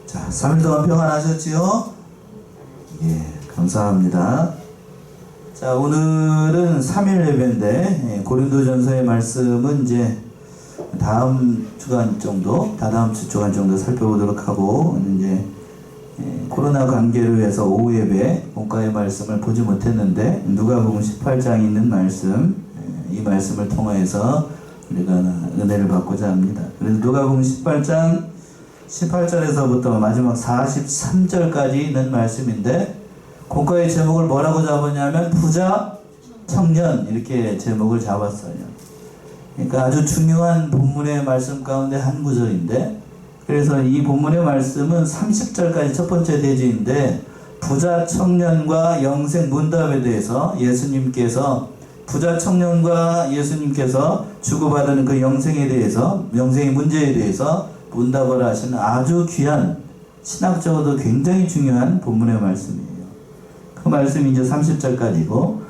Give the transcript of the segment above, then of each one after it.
자, 3일 동안 평안하셨지요? 예, 감사합니다. 자, 오늘은 3일 예배인데, 고린도전서의 말씀은 이제 다음 주간 정도, 다다음 주간 정도 살펴보도록 하고, 이제 코로나 관계로 해서 오후 예배, 본가의 말씀을 보지 못했는데, 누가복음 18장에 있는 말씀, 이 말씀을 통해서 우리가 은혜를 받고자 합니다. 그래서 누가복음 18장 18절에서부터 마지막 43절까지 있는 말씀인데, 본가의 제목을 뭐라고 잡았냐면 부자 청년, 이렇게 제목을 잡았어요. 그러니까 아주 중요한 본문의 말씀 가운데 한 구절인데, 그래서 이 본문의 말씀은 30절까지 첫 번째 대지인데, 부자 청년과 영생 문답에 대해서 예수님께서, 부자 청년과 예수님께서 주고받은 그 영생에 대해서, 영생의 문제에 대해서 문답을 하시는 아주 귀한, 신학적으로도 굉장히 중요한 본문의 말씀이에요. 그 말씀이 이제 30절까지고,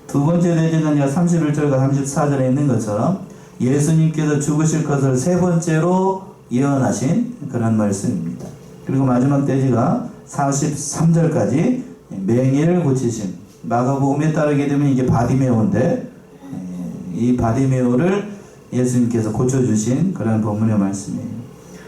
두 번째 대지는 31절과 34절에 있는 것처럼 예수님께서 죽으실 것을 세 번째로 예언하신 그런 말씀입니다. 그리고 마지막 대지가 43절까지 맹인을 고치심. 마가복음에 따르게 되면 이게 바디메오인데, 이 바디메오를 예수님께서 고쳐주신 그런 본문의 말씀이에요.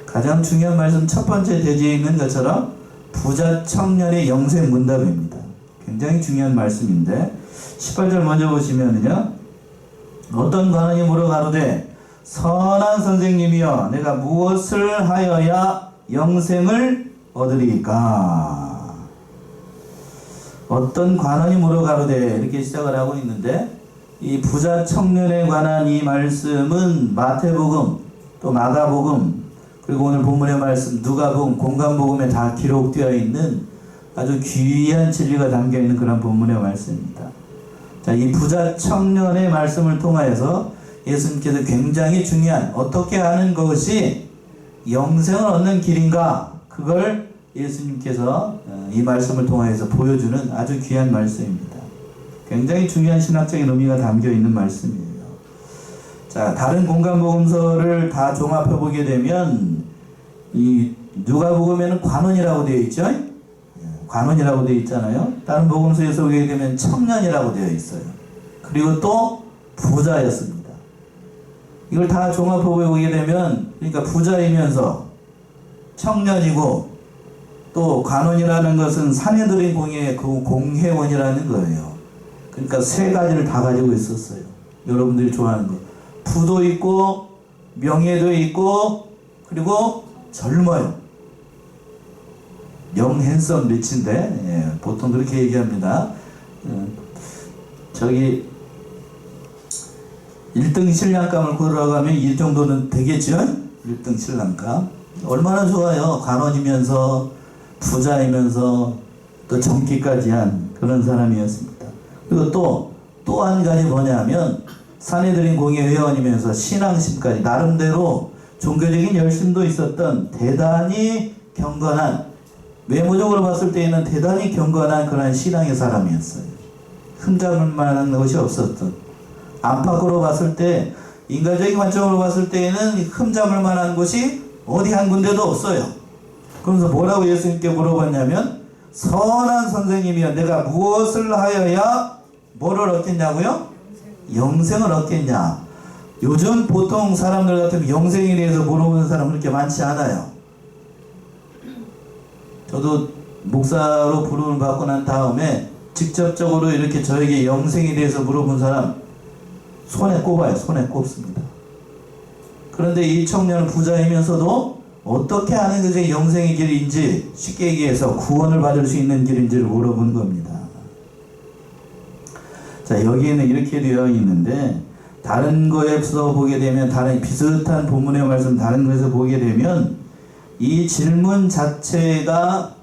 가장 중요한 말씀 첫 번째 대지에 있는 것처럼 부자 청년의 영생 문답입니다. 굉장히 중요한 말씀인데, 18절 먼저 보시면은요, 어떤 관원이 물어가로되 선한 선생님이여 내가 무엇을 하여야 영생을 얻으리까? 어떤 관원이 물어가로되 이렇게 시작을 하고 있는데, 이 부자 청년에 관한 이 말씀은 마태복음, 또 마가복음, 그리고 오늘 본문의 말씀 누가복음, 공관복음에 다 기록되어 있는 아주 귀한 진리가 담겨있는 그런 본문의 말씀입니다. 자, 이 부자 청년의 말씀을 통하여서 예수님께서 굉장히 중요한, 어떻게 하는 것이 영생을 얻는 길인가, 그걸 예수님께서 이 말씀을 통하여서 보여주는 아주 귀한 말씀입니다. 굉장히 중요한 신학적인 의미가 담겨있는 말씀이에요. 자, 다른 공관복음서를 다 종합해 보게 되면 이 누가복음에는 관원이라고 되어 있죠. 관원이라고 되어 있잖아요. 다른 복음서에서 보게 되면 청년이라고 되어 있어요. 그리고 또 부자였습니다. 이걸 다 종합해 보게 되면, 그러니까 부자이면서 청년이고 또 관원이라는 것은 사내들의 공예의 그 공회원이라는 거예요. 그러니까 세 가지를 다 가지고 있었어요. 여러분들이 좋아하는 거. 부도 있고 명예도 있고 그리고 젊어요. 영 핸섬 리치인데, 보통 그렇게 얘기합니다. 저기 1등 신랑감을 걸어가면 이 정도는 되겠죠? 1등 신랑감 얼마나 좋아요. 관원이면서 부자이면서 또 정기까지 한 그런 사람이었습니다. 그리고 또 한 가지 뭐냐면 사내들인 공예 회원이면서 신앙심까지, 나름대로 종교적인 열심도 있었던 대단히 경건한, 외모적으로 봤을 때에는 대단히 경건한 그런 신앙의 사람이었어요. 흠잡을 만한 것이 없었던, 안팎으로 봤을 때, 인간적인 관점으로 봤을 때에는 흠잡을 만한 것이 어디 한 군데도 없어요. 그러면서 뭐라고 예수님께 물어봤냐면, 선한 선생님이여 내가 무엇을 하여야 뭐를 얻겠냐고요? 영생을 얻겠냐. 요즘 보통 사람들 같으면 영생에 대해서 물어보는 사람 그렇게 많지 않아요. 저도 목사로 부름을 받고 난 다음에 직접적으로 이렇게 저에게 영생에 대해서 물어본 사람 손에 꼽아요. 손에 꼽습니다. 그런데 이 청년은 부자이면서도 어떻게 하는 것이 영생의 길인지, 쉽게 얘기해서 구원을 받을 수 있는 길인지를 물어본 겁니다. 자, 여기에는 이렇게 되어 있는데, 다른 거에서 보게 되면, 다른 비슷한 본문의 말씀 다른 거에서 보게 되면 이 질문 자체가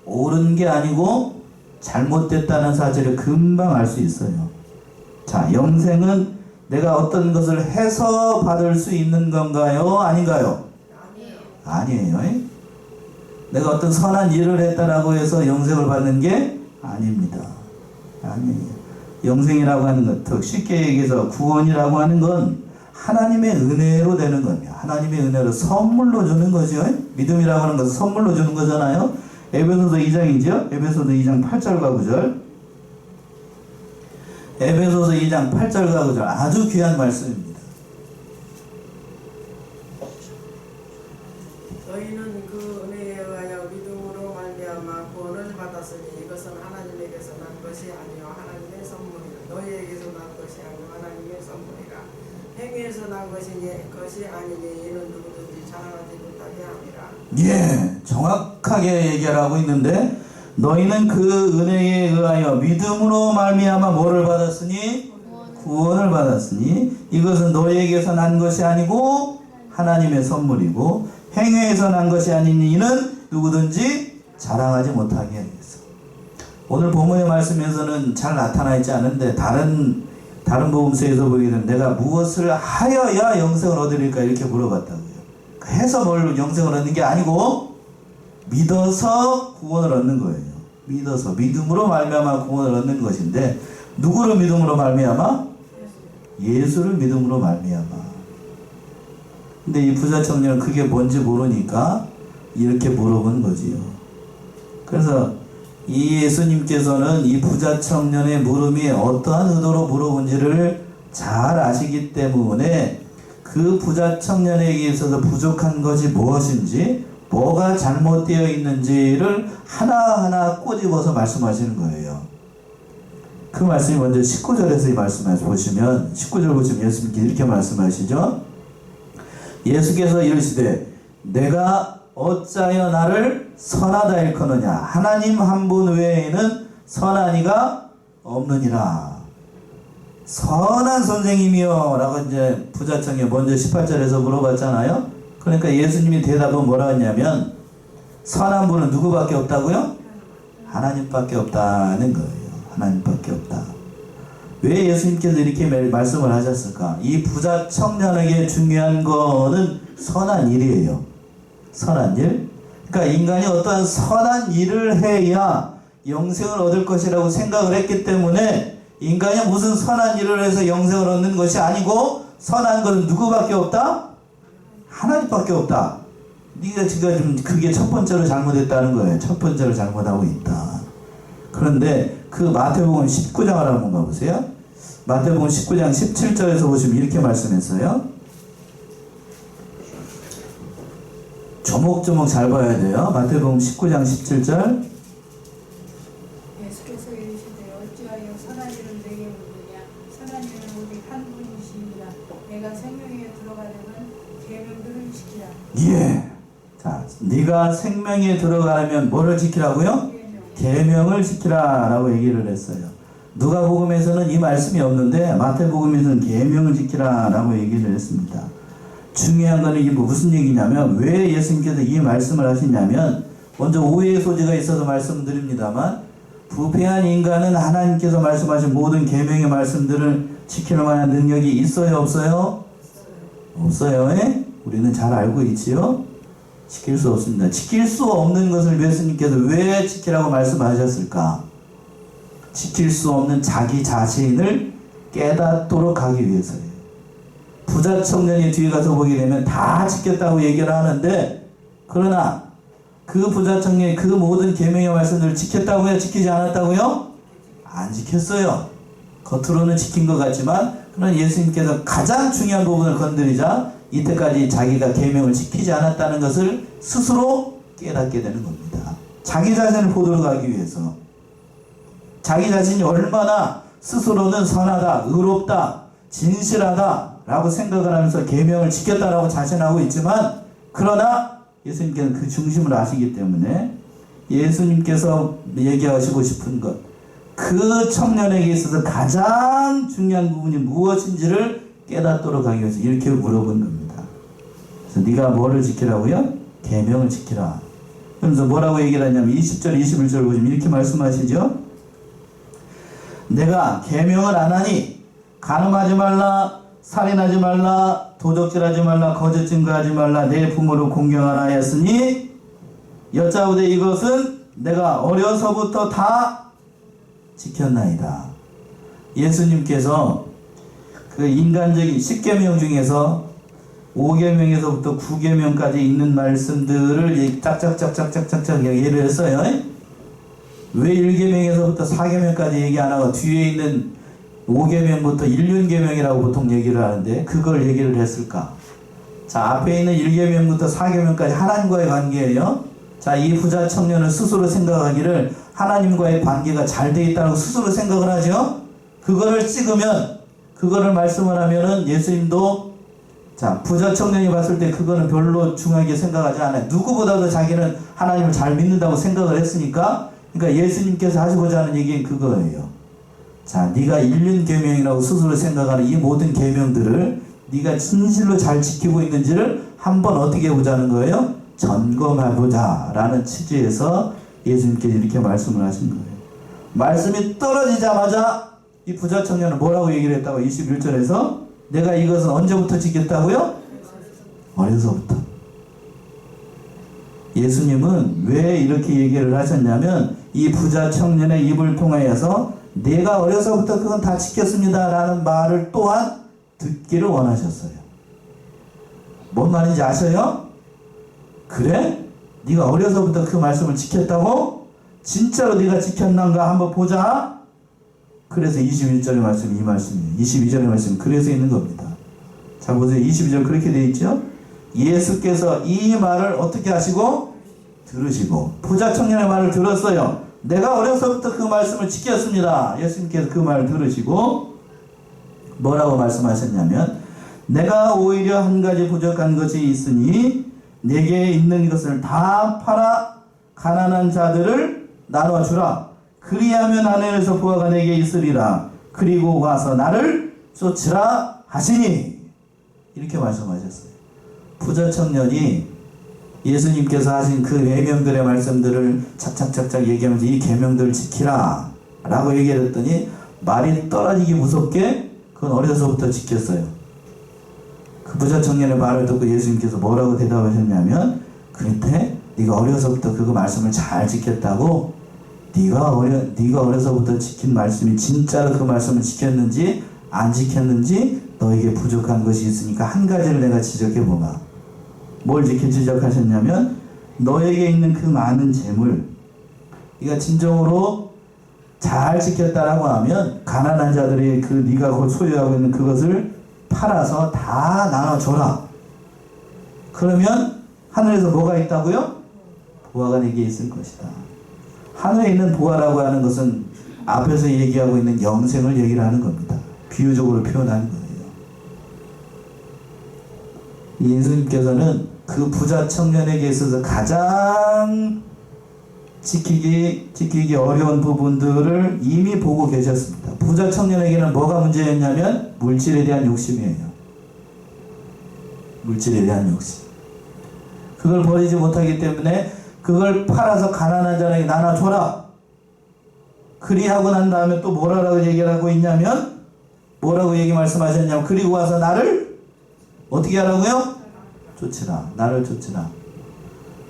옳은 게 아니고 잘못됐다는 사실을 금방 알 수 있어요. 자, 영생은 내가 어떤 것을 해서 받을 수 있는 건가요? 아닌가요? 아니에요. 내가 어떤 선한 일을 했다라고 해서 영생을 받는 게 아닙니다. 아니에요. 영생이라고 하는 것, 더 쉽게 얘기해서 구원이라고 하는 건 하나님의 은혜로 되는 겁니다. 하나님의 은혜로 선물로 주는 거죠. 믿음이라고 하는 것은 선물로 주는 거잖아요. 에베소서 2장이죠. 에베소서 2장 8절과 9절. 에베소서 2장 8절과 9절 아주 귀한 말씀입니다. 너희는 그 은혜에 의하여 믿음으로 말미암아 구원을 받았으니 이것은 하나님에게서 난 것이 아니요 하나님의 선물이라. 너희에게서 난 것이 아니요 하나님의 선물이라. 행위에서 난 것이 아니니 이는 누구든지 자랑하지 못하게 함이라. 예, 정확하게 얘기를 하고 있는데 너희는 그 은혜에 의하여 믿음으로 말미암아 뭐를 받았으니? 구원을 받았으니 이것은 너희에게서 난 것이 아니고 하나님의 선물이고 행위에서 난 것이 아니니 이는 누구든지 자랑하지 못하게 하겠어. 오늘 본문의 말씀에서는 잘 나타나 있지 않은데 다른 복음서에서 보게 되면 내가 무엇을 하여야 영생을 얻으리까 이렇게 물어봤다고요. 해서 뭘 영생을 얻는 게 아니고 믿어서 구원을 얻는 거예요. 믿어서 믿음으로 말미암아 구원을 얻는 것인데 누구를 믿음으로 말미암아? 예수를 믿음으로 말미암아. 근데 이 부자 청년은 그게 뭔지 모르니까 이렇게 물어본 거지요. 그래서 이 예수님께서는 이 부자 청년의 물음이 어떠한 의도로 물어본지를 잘 아시기 때문에 그 부자 청년에게 있어서 부족한 것이 무엇인지 뭐가 잘못되어 있는지를 하나하나 꼬집어서 말씀하시는 거예요. 그 말씀이 먼저 19절에서 이 말씀을 보시면 19절 보시면 예수님께서 이렇게 말씀하시죠. 예수께서 이르시되 내가 어찌하여 나를 선하다 일컫느냐 하나님 한 분 외에는 선한 이가 없느니라. 선한 선생님이요 라고 이제 부자청이 먼저 18절에서 물어봤잖아요. 그러니까 예수님이 대답은 뭐라 했냐면 선한 분은 누구밖에 없다고요? 하나님밖에 없다는 거예요. 하나님밖에 없다. 왜 예수님께서 이렇게 말씀을 하셨을까? 이 부자 청년에게 중요한 거는 선한 일이에요. 선한 일. 그러니까 인간이 어떠한 선한 일을 해야 영생을 얻을 것이라고 생각을 했기 때문에 인간이 무슨 선한 일을 해서 영생을 얻는 것이 아니고 선한 것은 누구밖에 없다? 하나님밖에 없다. 네가 지금 그게 첫 번째로 잘못했다는 거예요. 첫 번째로 잘못하고 있다. 그런데 그 마태복음 19장을 한번 가보세요. 마태복음 19장 17절에서 보시면 이렇게 말씀했어요. 조목조목 잘 봐야 돼요. 마태복음 19장 17절. 예수께서 이르시되 어찌하여 선한 일을 내게 묻느냐 선한 일은 오직 한 분이시니라. 내가 생명에 들어가려면 계명들을 지키라. 예. 자, 네가 생명에 들어가려면 뭐를 지키라고요? 계명을 지키라 라고 얘기를 했어요. 누가복음에서는 이 말씀이 없는데 마태복음에서는 계명을 지키라 라고 얘기를 했습니다. 중요한 거는 이게 무슨 얘기냐면 왜 예수님께서 이 말씀을 하시냐면 먼저 오해의 소지가 있어서 말씀드립니다만 부패한 인간은 하나님께서 말씀하신 모든 계명의 말씀들을 지킬 만한 능력이 있어요 없어요? 없어요. 예? 우리는 잘 알고 있지요? 지킬 수 없습니다. 지킬 수 없는 것을 예수님께서 왜 지키라고 말씀하셨을까? 지킬 수 없는 자기 자신을 깨닫도록 하기 위해서예요. 부자 청년이 뒤에 가서 보게 되면 다 지켰다고 얘기를 하는데 그러나 그 부자 청년이 그 모든 계명의 말씀들을 지켰다고요? 지키지 않았다고요? 안 지켰어요. 겉으로는 지킨 것 같지만 그러나 예수님께서 가장 중요한 부분을 건드리자 이때까지 자기가 계명을 지키지 않았다는 것을 스스로 깨닫게 되는 겁니다. 자기 자신을 보도록 하기 위해서 자기 자신이 얼마나 스스로는 선하다, 의롭다, 진실하다 라고 생각을 하면서 계명을 지켰다라고 자신하고 있지만 그러나 예수님께서는 그 중심을 아시기 때문에 예수님께서 얘기하시고 싶은 것 그 청년에게 있어서 가장 중요한 부분이 무엇인지를 깨닫도록 하기 위해서 이렇게 물어본 겁니다. 그래서 네가 뭐를 지키라고요? 계명을 지키라. 그러면서 뭐라고 얘기를 하냐면 20절 21절 보시면 이렇게 말씀하시죠. 내가 계명을 안 하니 간음하지 말라, 살인하지 말라, 도적질하지 말라, 거짓 증거하지 말라, 내 부모를 공경하라 하였으니 여짜오되 이것은 내가 어려서부터 다 지켰나이다. 예수님께서 그 인간적인 10계명 중에서 5계명에서부터 9계명까지 있는 말씀들을 짝짝짝짝짝짝짝 얘기를 했어요. 왜 1계명에서부터 4계명까지 얘기 안 하고 뒤에 있는 5계명부터 1륜계명이라고 보통 얘기를 하는데 그걸 얘기를 했을까? 자, 앞에 있는 1계명부터 4계명까지 하나님과의 관계예요. 자, 이 부자 청년은 스스로 생각하기를 하나님과의 관계가 잘 돼 있다고 스스로 생각을 하죠. 그거를 찍으면, 그거를 말씀을 하면은 예수님도, 자, 부자 청년이 봤을 때 그거는 별로 중요하게 생각하지 않아요. 누구보다도 자기는 하나님을 잘 믿는다고 생각을 했으니까, 그러니까 예수님께서 하시고자 하는 얘기는 그거예요. 자, 네가 1륜 계명이라고 스스로 생각하는 이 모든 계명들을 네가 진실로 잘 지키고 있는지를 한번 어떻게 해보자는 거예요? 점검해보자 라는 취지에서 예수님께서 이렇게 말씀을 하신 거예요. 말씀이 떨어지자마자 이 부자 청년은 뭐라고 얘기를 했다고? 21절에서 내가 이것은 언제부터 지켰다고요? 어려서부터. 예수님은 왜 이렇게 얘기를 하셨냐면 이 부자 청년의 입을 통하여서 내가 어려서부터 그건 다 지켰습니다 라는 말을 또한 듣기를 원하셨어요. 뭔 말인지 아셔요? 그래? 네가 어려서부터 그 말씀을 지켰다고? 진짜로 네가 지켰는가 한번 보자. 그래서 21절의 말씀이 이 말씀이에요. 22절의 말씀이 그래서 있는 겁니다. 자, 보세요. 22절 그렇게 되어 있죠? 예수께서 이 말을 어떻게 하시고? 들으시고 부자 청년의 말을 들었어요. 내가 어려서부터 그 말씀을 지켰습니다. 예수님께서 그 말을 들으시고 뭐라고 말씀하셨냐면 내가 오히려 한 가지 부족한 것이 있으니 내게 있는 것을 다 팔아 가난한 자들을 나눠주라. 그리하면 하늘에서 부하가 내게 있으리라. 그리고 와서 나를 쫓으라 하시니. 이렇게 말씀하셨어요. 부자 청년이 예수님께서 하신 그 계명들의 말씀들을 착착착착 얘기하면서 이 계명들을 지키라 라고 얘기를 했더니 말이 떨어지기 무섭게 그건 어려서부터 지켰어요. 그 부자 청년의 말을 듣고 예수님께서 뭐라고 대답하셨냐면 그때 네가 어려서부터 그거 말씀을 잘 지켰다고. 네가 어려서부터 지킨 말씀이 진짜로 그 말씀을 지켰는지 안 지켰는지 너에게 부족한 것이 있으니까 한 가지를 내가 지적해보마. 뭘 지적하셨냐면 너에게 있는 그 많은 재물, 네가 진정으로 잘 지켰다라고 하면 가난한 자들이 그 네가 소유하고 있는 그것을 팔아서 다 나눠줘라. 그러면 하늘에서 뭐가 있다고요? 보화가 내게 있을 것이다. 하늘에 있는 보화라고 하는 것은 앞에서 얘기하고 있는 영생을 얘기를 하는 겁니다. 비유적으로 표현하는 거예요. 예수님께서는 그 부자 청년에게 있어서 가장 지키기 어려운 부분들을 이미 보고 계셨습니다. 부자 청년에게는 뭐가 문제였냐면 물질에 대한 욕심이에요. 물질에 대한 욕심. 그걸 버리지 못하기 때문에 그걸 팔아서 가난한 자에게 나눠줘라. 그리하고 난 다음에 또 뭐라고 얘기를 하고 있냐면 뭐라고 말씀하셨냐면 그리고 와서 나를 어떻게 하라고요? 쫓으라. 나를 쫓으라.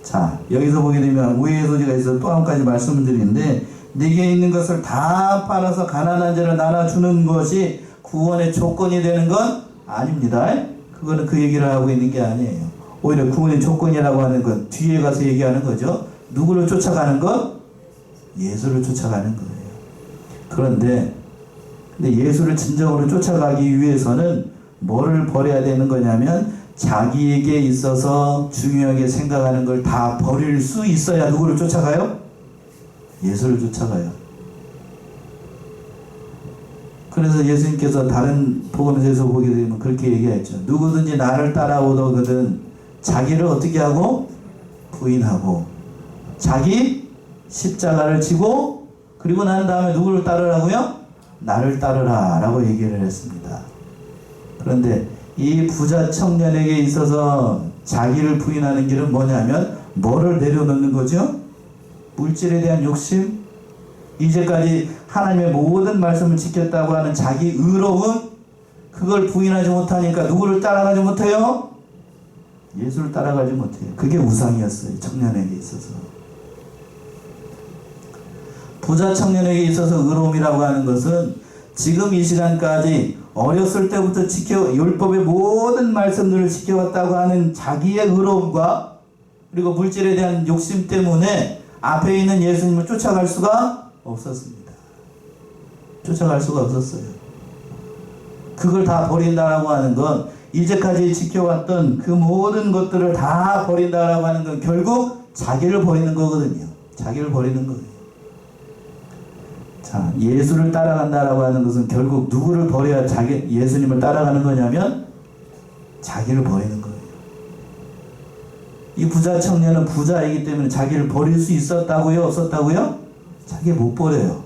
자, 여기서 보게 되면 우회의 소지가 있어서 또 한 가지 말씀을 드리는데 네게 있는 것을 다 팔아서 가난한 자를 나눠주는 것이 구원의 조건이 되는 건 아닙니다. 그거는 그 얘기를 하고 있는 게 아니에요. 오히려 구원의 조건이라고 하는 건 뒤에 가서 얘기하는 거죠. 누구를 쫓아가는 것? 예수를 쫓아가는 거예요. 그런데 예수를 진정으로 쫓아가기 위해서는 뭐를 버려야 되는 거냐면 자기에게 있어서 중요하게 생각하는 걸 다 버릴 수 있어야 누구를 쫓아가요? 예수를 쫓아가요. 그래서 예수님께서 다른 복음서에서 보게 되면 그렇게 얘기했죠. 누구든지 나를 따라오거든 자기를 어떻게 하고? 부인하고 자기 십자가를 지고 그리고 난 다음에 누구를 따르라고요? 나를 따르라 라고 얘기를 했습니다. 그런데 이 부자 청년에게 있어서 자기를 부인하는 길은 뭐냐면 뭐를 내려놓는 거죠? 물질에 대한 욕심, 이제까지 하나님의 모든 말씀을 지켰다고 하는 자기 의로움, 그걸 부인하지 못하니까 누구를 따라가지 못해요? 예수를 따라가지 못해요. 그게 우상이었어요. 청년에게 있어서. 부자 청년에게 있어서 의로움이라고 하는 것은 지금 이 시간까지 어렸을 때부터 율법의 모든 말씀들을 지켜왔다고 하는 자기의 의로움과 그리고 물질에 대한 욕심 때문에 앞에 있는 예수님을 쫓아갈 수가 없었습니다. 쫓아갈 수가 없었어요. 그걸 다 버린다라고 하는 건, 이제까지 지켜왔던 그 모든 것들을 다 버린다라고 하는 건 결국 자기를 버리는 거거든요. 자기를 버리는 거예요. 자, 예수를 따라간다라고 하는 것은 결국 누구를 버려야 예수님을 따라가는 거냐면 자기를 버리는 거예요. 이 부자 청년은 부자이기 때문에 자기를 버릴 수 있었다고요? 없었다고요? 자기 못 버려요.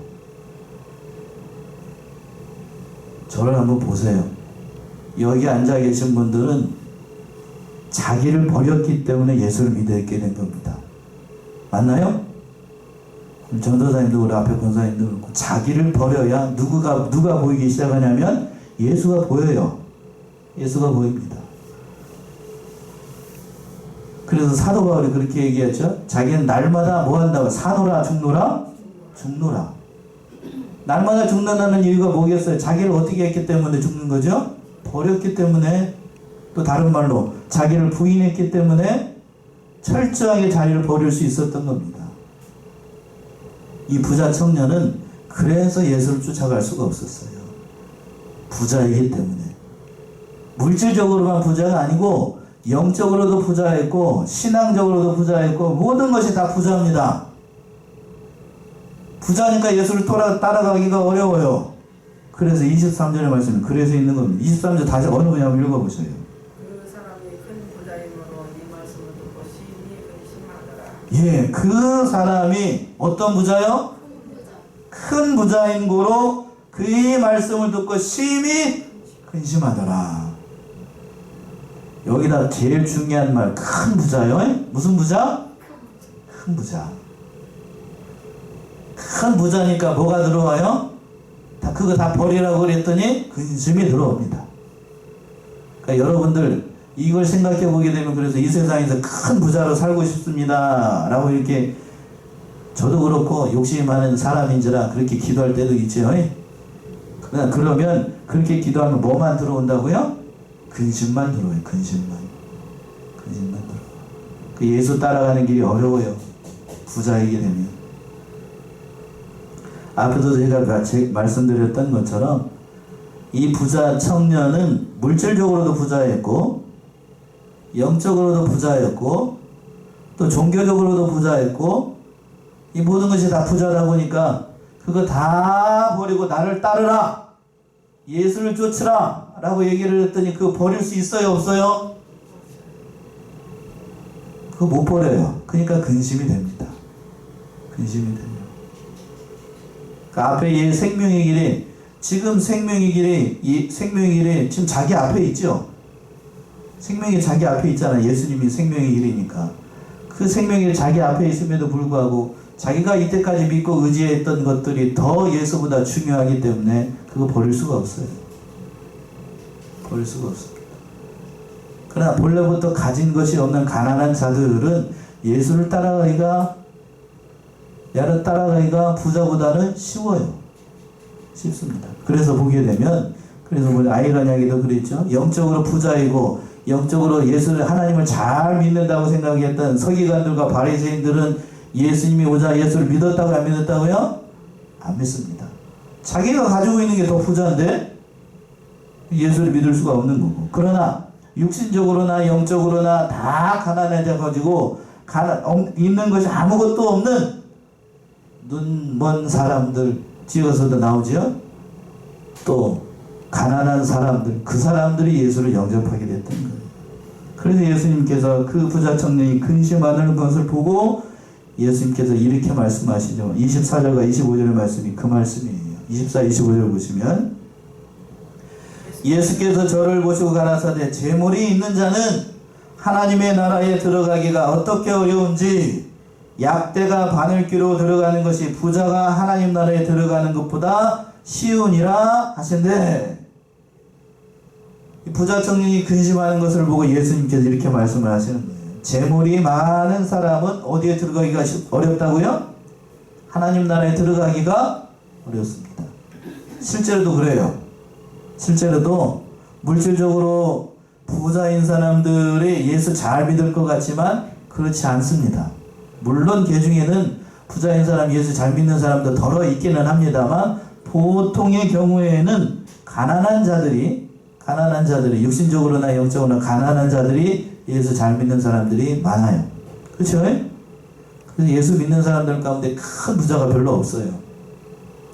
저를 한번 보세요. 여기 앉아 계신 분들은 자기를 버렸기 때문에 예수를 믿게 된 겁니다. 맞나요? 전도사님도 그렇고 앞에 권사님도 그렇고 자기를 버려야 누가 보이기 시작하냐면 예수가 보여요. 예수가 보입니다. 그래서 사도 바울이 그렇게 얘기했죠. 자기는 날마다 뭐 한다고? 사노라 죽노라? 죽노라. 날마다 죽는다는 이유가 뭐겠어요? 자기를 어떻게 했기 때문에 죽는 거죠? 버렸기 때문에. 또 다른 말로 자기를 부인했기 때문에 철저하게 자기를 버릴 수 있었던 겁니다. 이 부자 청년은 그래서 예수를 쫓아갈 수가 없었어요. 부자이기 때문에. 물질적으로만 부자가 아니고 영적으로도 부자였고 신앙적으로도 부자였고 모든 것이 다 부자입니다. 부자니까 예수를 따라가기가 어려워요. 그래서 23절의 말씀이 그래서 있는 겁니다. 23절 다시 어느 분야 한번 읽어보세요. 그 사람이 큰 부자이므로 이 말씀을 듣고 심히 근심하더라. 예, 그 사람이 어떤 부자요? 큰 부자인 고로 그의 말씀을 듣고 심히 근심하더라. 여기다 제일 중요한 말, 큰 부자요? 무슨 부자? 큰 부자. 큰 부자니까 뭐가 들어와요? 그거 다 버리라고 그랬더니 근심이 들어옵니다. 그러니까 여러분들 이걸 생각해 보게 되면 그래서 이 세상에서 큰 부자로 살고 싶습니다 라고 이렇게 저도 그렇고 욕심이 많은 사람인지라 그렇게 기도할 때도 있죠. 그러면 그렇게 기도하면 뭐만 들어온다고요? 근심만 들어와요. 근심만 들어와요. 그 예수 따라가는 길이 어려워요. 부자이게 되면. 앞에도 제가 말씀드렸던 것처럼 이 부자 청년은 물질적으로도 부자였고 영적으로도 부자였고 또 종교적으로도 부자였고 이 모든 것이 다 부자다 보니까 그거 다 버리고 나를 따르라, 예수를 쫓으라 라고 얘기를 했더니 그거 버릴 수 있어요? 없어요? 그거 못 버려요. 그러니까 근심이 됩니다. 근심이 돼요. 그 앞에 이 생명의 길이, 지금 생명의 길이 지금 자기 앞에 있죠? 생명이 자기 앞에 있잖아요. 예수님이 생명의 길이니까. 그 생명이 자기 앞에 있음에도 불구하고 자기가 이때까지 믿고 의지했던 것들이 더 예수보다 중요하기 때문에 그거 버릴 수가 없어요. 버릴 수가 없습니다. 그러나 본래부터 가진 것이 없는 가난한 자들은 예수를 따라가기가 부자보다는 쉽습니다. 그래서 보게 되면, 그래서 아이러니하게도 그랬죠. 영적으로 부자이고 영적으로 하나님을 잘 믿는다고 생각했던 서기관들과 바리새인들은 예수님이 오자 예수를 믿었다고요? 안 믿었다고요? 안 믿습니다. 자기가 가지고 있는 게 더 부자인데 예수를 믿을 수가 없는 거고. 그러나 육신적으로나 영적으로나 다 가난해져가지고 있는 것이 아무것도 없는 눈 먼 사람들 지어서도 나오죠. 또 가난한 사람들, 그 사람들이 예수를 영접하게 됐던 거예요. 그래서 예수님께서 그 부자 청년이 근심하는 것을 보고 예수님께서 이렇게 말씀하시죠. 24절과 25절의 말씀이 그 말씀이에요. 24, 25절 보시면 예수께서 저를 보시고 가라사대 재물이 있는 자는 하나님의 나라에 들어가기가 어떻게 어려운지 약대가 바늘귀로 들어가는 것이 부자가 하나님 나라에 들어가는 것보다 쉬우니라 하신대. 부자 청년이 근심하는 것을 보고 예수님께서 이렇게 말씀을 하시는 거예요. 재물이 많은 사람은 어디에 들어가기가 어렵다고요? 하나님 나라에 들어가기가 어렵습니다. 실제로도 그래요. 실제로도 물질적으로 부자인 사람들이 예수 잘 믿을 것 같지만 그렇지 않습니다. 물론 그 중에는 부자인 사람, 예수 잘 믿는 사람도 덜어 있기는 합니다만 보통의 경우에는 가난한 자들이 육신적으로나 영적으로나 가난한 자들이 예수 잘 믿는 사람들이 많아요. 그렇죠? 그래서 예수 믿는 사람들 가운데 큰 부자가 별로 없어요.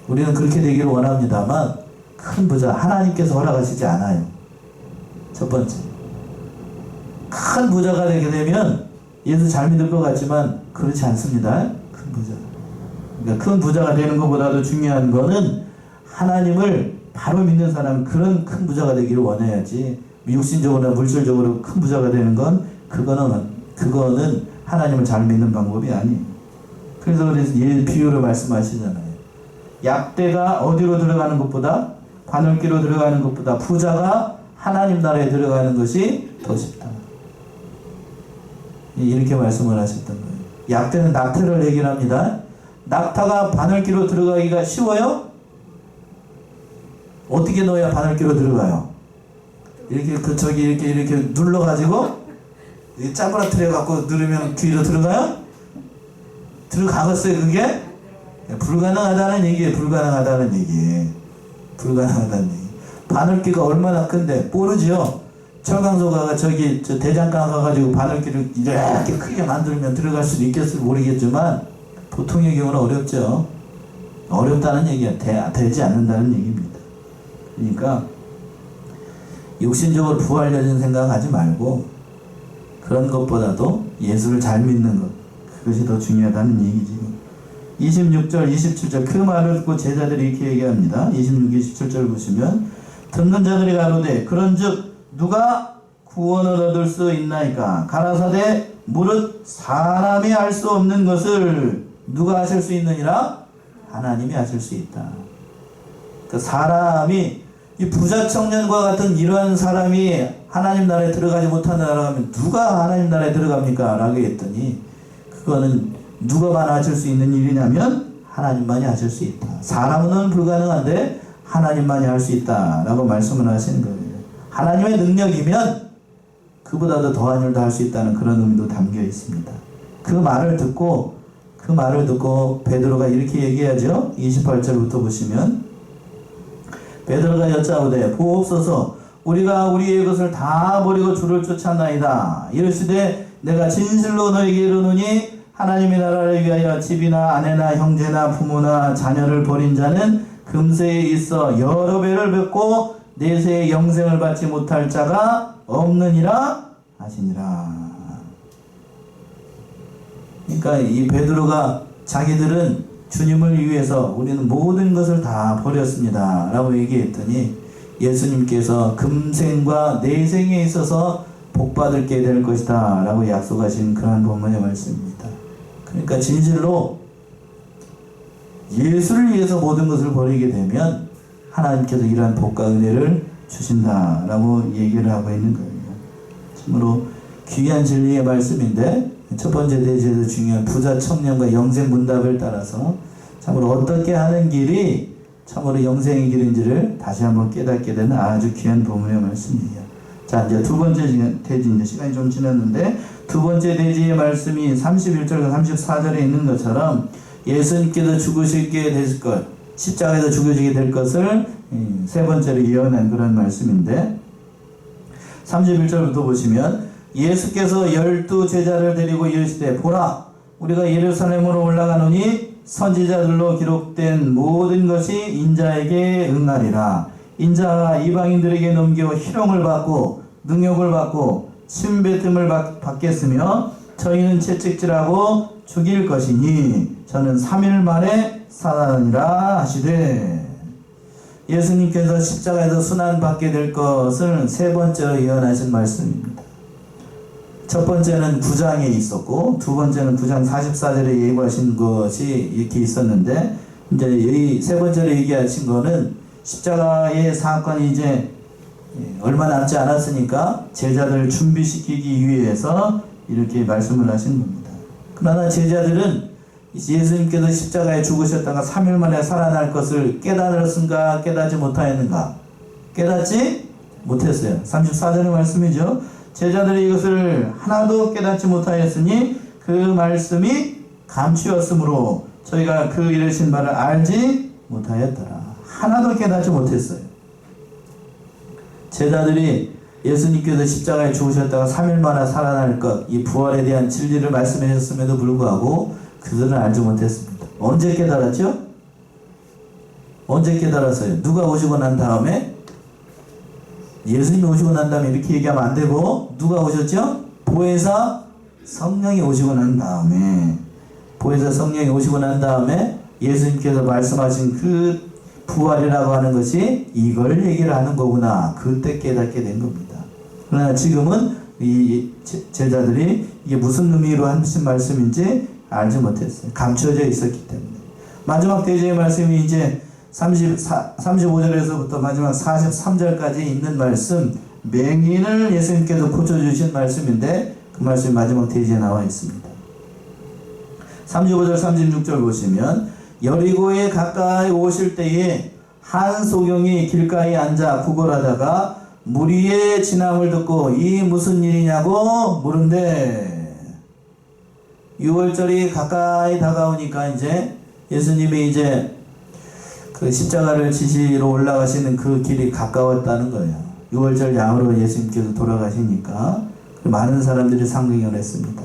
우리는 그렇게 되기를 원합니다만 큰 부자 하나님께서 허락하시지 않아요. 첫 번째, 큰 부자가 되게 되면 예수 잘 믿을 것 같지만 그렇지 않습니다. 큰 부자. 그러니까 큰 부자가 되는 것보다도 중요한 거는 하나님을 바로 믿는 사람, 그런 큰 부자가 되기를 원해야지, 육신적으로나 물질적으로 큰 부자가 되는 건 그거는 하나님을 잘 믿는 방법이 아니에요. 그래서 비유로 말씀하시잖아요. 약대가 어디로 들어가는 것보다, 관을기로 들어가는 것보다 부자가 하나님 나라에 들어가는 것이 더 쉽다. 이렇게 말씀을 하셨던 거예요. 약대는 낙태를 얘기를 합니다. 낙타가 바늘기로 들어가기가 쉬워요? 어떻게 넣어야 바늘기로 들어가요? 이렇게 이렇게 눌러가지고 짜부라뜨려 갖고 누르면 귀로 들어가요? 들어가겠어요 그게? 불가능하다는 얘기예요. 불가능하다는 얘기. 바늘기가 얼마나 큰데 모르죠. 철강소가가 저 대장간 가가지고 바늘기를 이렇게 크게 만들면 들어갈 수도 있겠을지 모르겠지만 보통의 경우는 어렵죠. 어렵다는 얘기가 되지 않는다는 얘기입니다. 그러니까 육신적으로 부활려진 생각하지 말고 그런 것보다도 예수를 잘 믿는 것, 그것이 더 중요하다는 얘기지. 26절 27절 그 말을 듣고 제자들이 이렇게 얘기합니다. 26, 27절 보시면 듣는 자들이 가로되 그런즉 누가 구원을 얻을 수 있나이까? 가라사대 무릇 사람이 알 수 없는 것을 누가 하실 수 있느니라? 하나님이 하실 수 있다. 그 사람이 이 부자 청년과 같은 이러한 사람이 하나님 나라에 들어가지 못한다라고 하면 누가 하나님 나라에 들어갑니까? 라고 했더니 그거는 누가만 하실 수 있는 일이냐면 하나님만이 하실 수 있다. 사람은 불가능한데 하나님만이 할 수 있다 라고 말씀을 하시는 거예요. 하나님의 능력이면 그보다도 더한 일도 할 수 있다는 그런 의미도 담겨 있습니다. 그 말을 듣고 베드로가 이렇게 얘기하죠. 28절부터 보시면 베드로가 여짜오되 보옵소서 우리가 우리의 것을 다 버리고 주를 쫓았나이다. 이르시되 내가 진실로 너에게 이르노니 하나님의 나라를 위하여 집이나 아내나 형제나 부모나 자녀를 버린 자는 금세에 있어 여러 배를 뵙고 내세의 영생을 받지 못할 자가 없느니라 하시니라. 그러니까 이 베드로가 자기들은 주님을 위해서 우리는 모든 것을 다 버렸습니다 라고 얘기했더니 예수님께서 금생과 내생에 있어서 복받을게 될 것이다 라고 약속하신 그러한 본문의 말씀입니다. 그러니까 진실로 예수를 위해서 모든 것을 버리게 되면 하나님께서 이러한 복과 은혜를 주신다라고 얘기를 하고 있는 거예요. 참으로 귀한 진리의 말씀인데 첫 번째 대지에서 중요한 부자 청년과 영생 문답을 따라서 참으로 어떻게 하는 길이 참으로 영생의 길인지를 다시 한번 깨닫게 되는 아주 귀한 본문의 말씀이에요. 자, 이제 두 번째 대지, 이제 시간이 좀 지났는데 두 번째 대지의 말씀이 31절과 34절에 있는 것처럼 예수님께서 죽으시게 될 것, 십자가에서 죽으시게 될 것을 세 번째로 예언한 그런 말씀인데 31절부터 보시면 예수께서 12 제자를 데리고 이르시되 보라 우리가 예루살렘으로 올라가노니 선지자들로 기록된 모든 것이 인자에게 응하리라. 인자가 이방인들에게 넘겨 희롱을 받고 능욕을 받고 침뱉음을 받겠으며 저희는 채찍질하고 죽일 것이니 저는 3일 만에 살아나리라 하시되 예수님께서 십자가에서 순환받게 될 것을 세 번째로 예언하신 말씀입니다. 첫 번째는 9장에 있었고 두 번째는 9장 44절에 예고하신 것이 이렇게 있었는데 이제 이 세 번째로 얘기하신 거는 십자가의 사건이 이제 얼마 남지 않았으니까 제자들을 준비시키기 위해서 이렇게 말씀을 하신 겁니다. 그러나 제자들은 예수님께서 십자가에 죽으셨다가 3일 만에 살아날 것을 깨달았는가 깨닫지 못하였는가? 깨닫지 못했어요. 34절의 말씀이죠. 제자들이 이것을 하나도 깨닫지 못하였으니 그 말씀이 감추었으므로 저희가 그 이르신 바를 알지 못하였더라. 하나도 깨닫지 못했어요. 제자들이 예수님께서 십자가에 죽으셨다가 3일 만에 살아날 것, 이 부활에 대한 진리를 말씀하셨음에도 불구하고 그들은 알지 못했습니다. 언제 깨달았죠? 언제 깨달았어요? 누가 오시고 난 다음에? 예수님이 오시고 난 다음에 이렇게 얘기하면 안 되고, 누가 오셨죠? 보혜사 성령이 오시고 난 다음에, 보혜사 성령이 오시고 난 다음에 예수님께서 말씀하신 그 부활이라고 하는 것이 이걸 얘기를 하는 거구나. 그때 깨닫게 된 겁니다. 그러나 지금은 이 제자들이 이게 무슨 의미로 하신 말씀인지 알지 못했어요. 감춰져 있었기 때문에. 마지막 대제의 말씀이 이제 35절에서부터 마지막 43절까지 있는 말씀, 맹인을 예수님께서 고쳐주신 말씀인데 그 말씀이 마지막 대제에 나와 있습니다. 35절 36절 보시면 여리고에 가까이 오실 때에 한 소경이 길가에 앉아 구걸하다가 무리의 진함을 듣고 이 무슨 일이냐고 물은데, 6월절이 가까이 다가오니까 이제 예수님이 이제 그 십자가를 지시러 올라가시는 그 길이 가까웠다는 거예요. 6월절 양으로 예수님께서 돌아가시니까 많은 사람들이 상경을 했습니다.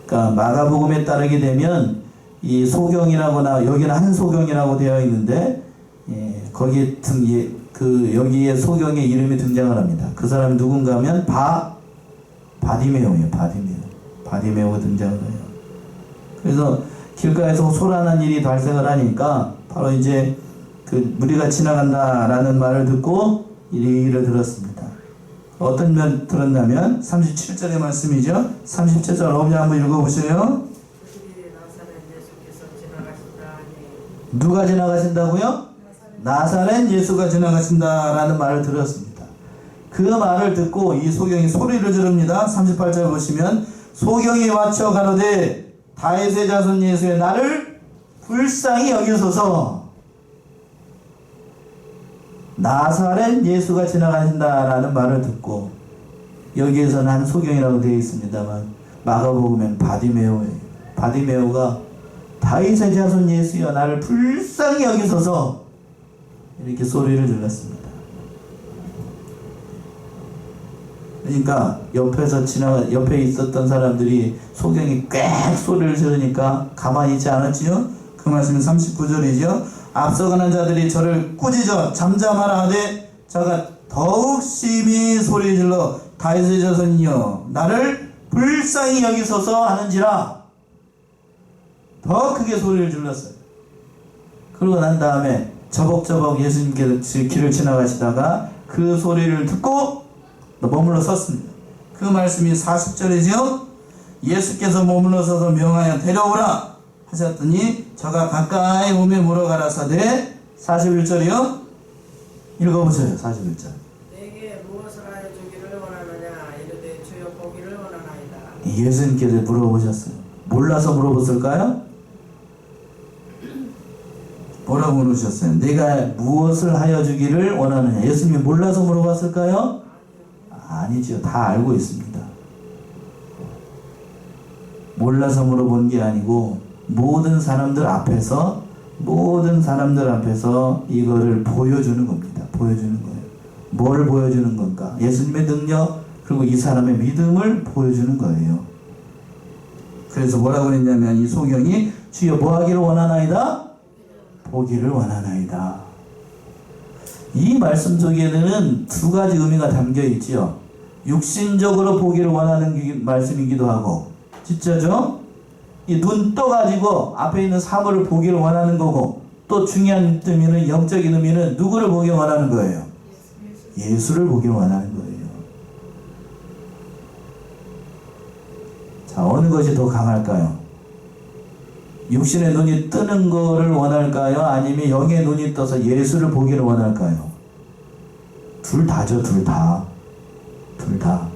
그러니까 마가복음에 따르게 되면 이 소경이라거나 여기는 한 소경이라고 되어 있는데, 거기에 여기에 소경의 이름이 등장을 합니다. 그 사람이 누군가 하면 바디메오예요. 바디메오가 등장을 해요. 그래서 길가에서 소란한 일이 발생을 하니까 바로 이제 그 무리가 지나간다라는 말을 듣고 이를 들었습니다. 어떤 면 들었냐면 37절의 말씀이죠. 37절 어머니 한번 읽어보세요. 누가 지나가신다고요? 나사렛 예수가 지나가신다라는 말을 들었습니다. 그 말을 듣고 이 소경이 소리를 지릅니다. 38절 보시면 소경이 와쳐 가로되 다윗의 자손 예수의 나를 불쌍히 여기소서. 나사렛 예수가 지나가신다라는 말을 듣고, 여기에서는 한 소경이라고 되어 있습니다만 마가복음엔 바디메오예요. 바디메오가 다윗의 자손 예수여 나를 불쌍히 여기소서 이렇게 소리를 질렀습니다. 그러니까 옆에 있었던 사람들이 소경이 꽥 소리를 지르니까 가만히 있지 않았지요. 그 말씀은 39절이죠. 앞서가는 자들이 저를 꾸짖어 잠잠하라 하되 저가 더욱 심히 소리 질러 다윗의 자손이여 나를 불쌍히 여기소서 하는지라 더 크게 소리를 질렀어요. 그러고 난 다음에 저벅저벅 예수님께서 길을 지나가시다가 그 소리를 듣고 머물러 섰습니다. 그 말씀이 40절이죠. 예수께서 머물러 서서 명하여 데려오라 하셨더니 저가 가까이 오매 물어가라사대. 41절이요. 읽어보세요. 41절. 내게 무엇을 하여 주기를 원하느냐 이르되 주여 보기를 원하나이다. 예수님께서 물어보셨어요. 몰라서 물어봤을까요? 뭐라고 물으셨어요? 내가 무엇을 하여 주기를 원하느냐. 예수님이 몰라서 물어봤을까요? 아니죠. 다 알고 있습니다. 몰라서 물어본 게 아니고 모든 사람들 앞에서 이거를 보여주는 겁니다. 보여주는 거예요. 뭘 보여주는 건가? 예수님의 능력 그리고 이 사람의 믿음을 보여주는 거예요. 그래서 뭐라고 그랬냐면 이 소경이 주여 뭐 하기를 원하나이다? 보기를 원하나이다. 이 말씀 속에는 두 가지 의미가 담겨 있지요. 육신적으로 보기를 원하는 말씀이기도 하고, 진짜죠? 이 눈 떠가지고 앞에 있는 사물을 보기를 원하는 거고, 또 중요한 의미는 영적인 의미는 누구를 보기 원하는 거예요? 예수를 보기 원하는 거예요. 자, 어느 것이 더 강할까요? 육신의 눈이 뜨는 거를 원할까요? 아니면 영의 눈이 떠서 예수를 보기를 원할까요? 둘 다죠, 둘 다. 둘 다.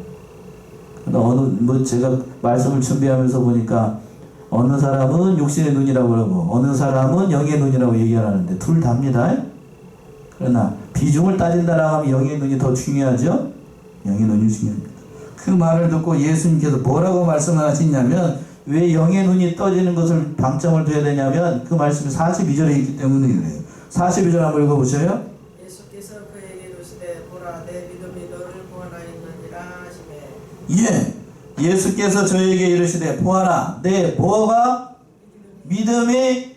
제가 말씀을 준비하면서 보니까 어느 사람은 육신의 눈이라고 그러고 어느 사람은 영의 눈이라고 얘기하는데 둘 다입니다. 그러나 비중을 따진다라고 하면 영의 눈이 더 중요하죠. 영의 눈이 중요합니다. 그 말을 듣고 예수님께서 뭐라고 말씀하시냐면 왜 영의 눈이 떠지는 것을 방점을 둬야 되냐면 그 말씀이 42절에 있기 때문에 그래요. 42절 한번 읽어보셔요. 예수께서 그에게 이르시되 보라 내 믿음이 너를 구원하였느니라 하시매 예. 예수께서 저에게 이르시되 보아라 내 뭐가 믿음이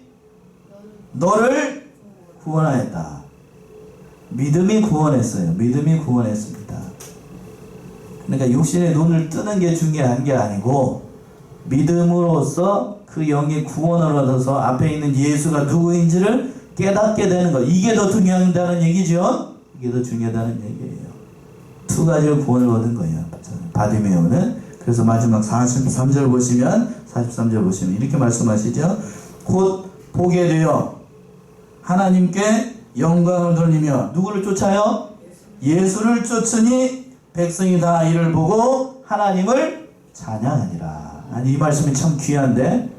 너를 구원하였다. 믿음이 구원했어요. 믿음이 구원했습니다. 그러니까 육신의 눈을 뜨는 게 중요한 게 아니고 믿음으로써 그 영의 구원을 얻어서 앞에 있는 예수가 누구인지를 깨닫게 되는 것. 이게 더 중요하다는 얘기죠. 이게 더 중요하다는 얘기예요. 두 가지를 구원을 얻은 거예요. 바디메오는. 그래서 마지막 43절 보시면 이렇게 말씀하시죠. 곧 보게 되어 하나님께 영광을 돌리며 누구를 쫓아요? 예수를 쫓으니 백성이 다 이를 보고 하나님을 찬양하니라. 아니 이 말씀이 참 귀한데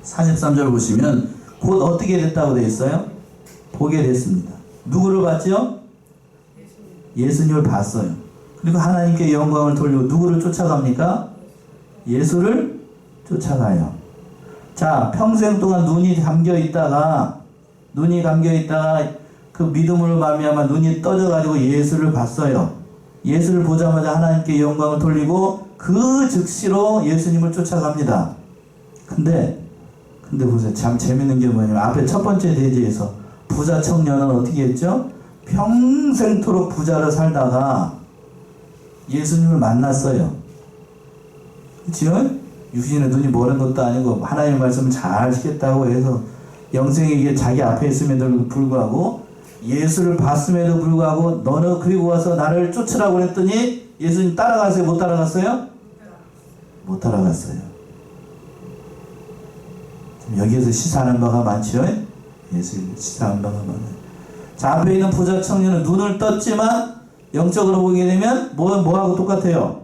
43절 보시면 곧 어떻게 됐다고 되어 있어요? 보게 됐습니다. 누구를 봤죠? 예수님을 봤어요. 그리고 하나님께 영광을 돌리고 누구를 쫓아갑니까? 예수를 쫓아가요. 자, 평생 동안 눈이 감겨 있다가 그 믿음으로 말미암아 눈이 떠져가지고 예수를 봤어요. 예수를 보자마자 하나님께 영광을 돌리고 그 즉시로 예수님을 쫓아갑니다. 근데 보세요. 참 재밌는 게 뭐냐면 앞에 첫 번째 대지에서 부자 청년은 어떻게 했죠? 평생토록 부자로 살다가 예수님을 만났어요. 그치요? 육신의 눈이 멀은 것도 아니고 하나님의 말씀을 잘 지켰다고 해서 영생에게 자기 앞에 있음에도 불구하고 예수를 봤음에도 불구하고 너는 그리고 와서 나를 쫓으라고 그랬더니 예수님 따라갔어요? 못 따라갔어요? 못 따라갔어요. 여기에서 시사하는 바가 많죠? 예수 시사하는 바가 많아요. 자, 앞에 있는 부자 청년은 눈을 떴지만 영적으로 보게 되면 뭐하고 똑같아요?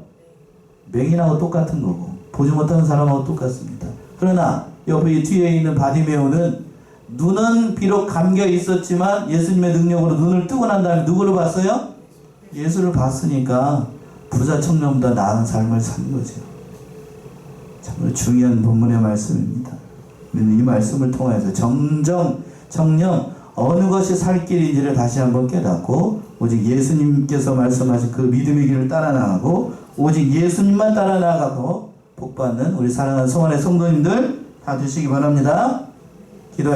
맹인하고 똑같은 거고 보지 못하는 사람하고 똑같습니다. 그러나 옆에 뒤에 있는 바디메오는 눈은 비록 감겨 있었지만 예수님의 능력으로 눈을 뜨고 난 다음에 누구를 봤어요? 예수를 봤으니까 부자 청년보다 나은 삶을 산 거죠. 정말 중요한 본문의 말씀입니다. 우리는 이 말씀을 통해서 정령 어느 것이 살 길인지를 다시 한번 깨닫고 오직 예수님께서 말씀하신 그 믿음의 길을 따라 나가고 오직 예수님만 따라 나가고 복받는 우리 사랑하는 성원의 성도님들 다 되시기 바랍니다.